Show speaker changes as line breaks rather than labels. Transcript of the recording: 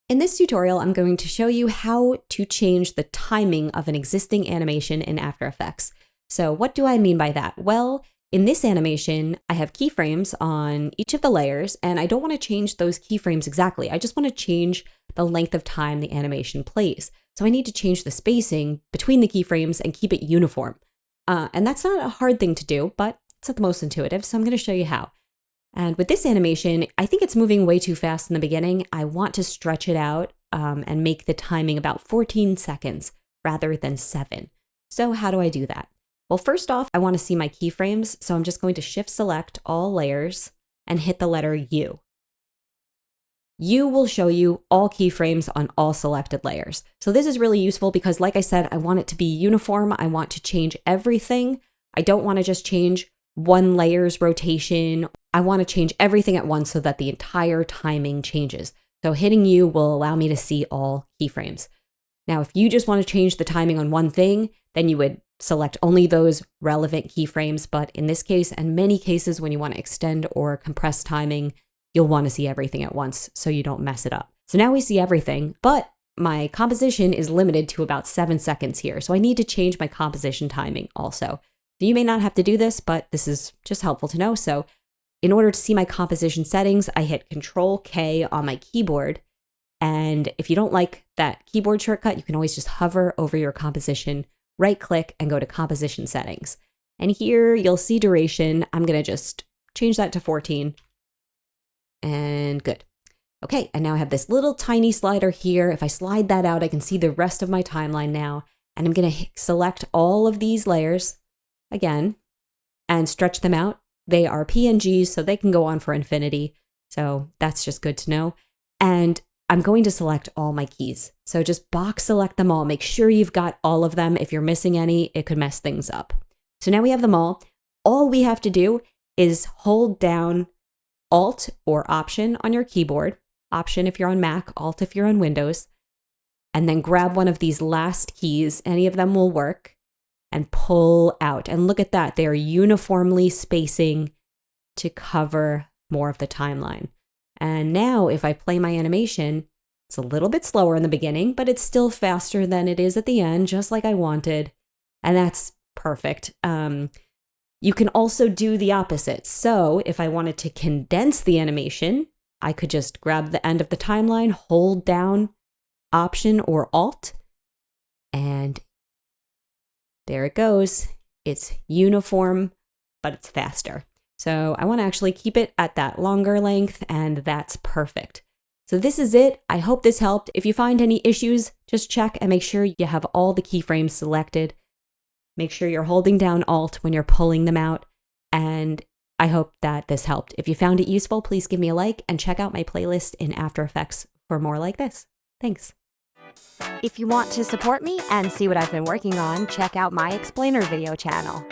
In this tutorial, I'm going to show you how to change the timing of an existing animation in After Effects. So what do I mean by that? Well, in this animation, I have keyframes on each of the layers, and I don't want to change those keyframes exactly. I just want to change the length of time the animation plays. So I need to change the spacing between the keyframes and keep it uniform. And that's not a hard thing to do, but it's not the most intuitive, so I'm going to show you how. And with this animation, I think it's moving way too fast in the beginning. I want to stretch it out and make the timing about 14 seconds rather than 7. So how do I do that? Well, first off, I want to see my keyframes. So I'm just going to shift select all layers and hit the letter U. U will show you all keyframes on all selected layers. So this is really useful because, like I said, I want it to be uniform. I want to change everything. I don't want to just change one layer's rotation. I want to change everything at once so that the entire timing changes. So hitting U will allow me to see all keyframes. Now, if you just want to change the timing on one thing, then you would select only those relevant keyframes. But in this case, and many cases when you want to extend or compress timing, you'll want to see everything at once so you don't mess it up. So now we see everything, but my composition is limited to about 7 seconds here. So I need to change my composition timing also. So you may not have to do this, but this is just helpful to know. So in order to see my composition settings, I hit Control K on my keyboard. And if you don't like that keyboard shortcut, you can always just hover over your composition, right click, and go to Composition Settings. And here you'll see duration. I'm going to just change that to 14. And good. Okay, and now I have this little tiny slider here. If I slide that out, I can see the rest of my timeline now. And I'm going to select all of these layers again and stretch them out. They are PNGs, so they can go on for infinity. So that's just good to know. And I'm going to select all my keys. So just box select them all. Make sure you've got all of them. If you're missing any, it could mess things up. So now we have them all. All we have to do is hold down Alt or Option on your keyboard. Option if you're on Mac, Alt if you're on Windows. And then grab one of these last keys. Any of them will work. And pull out. And look at that. They are uniformly spacing to cover more of the timeline. And now if I play my animation, it's a little bit slower in the beginning, but it's still faster than it is at the end, just like I wanted. And that's perfect. You can also do the opposite. So if I wanted to condense the animation, I could just grab the end of the timeline, hold down Option or Alt, and there it goes. It's uniform, but it's faster. So I want to actually keep it at that longer length, and that's perfect. So this is it. I hope this helped. If you find any issues, just check and make sure you have all the keyframes selected. Make sure you're holding down Alt when you're pulling them out. And I hope that this helped. If you found it useful, please give me a like and check out my playlist in After Effects for more like this. Thanks.
If you want to support me and see what I've been working on, check out my Explainer video channel.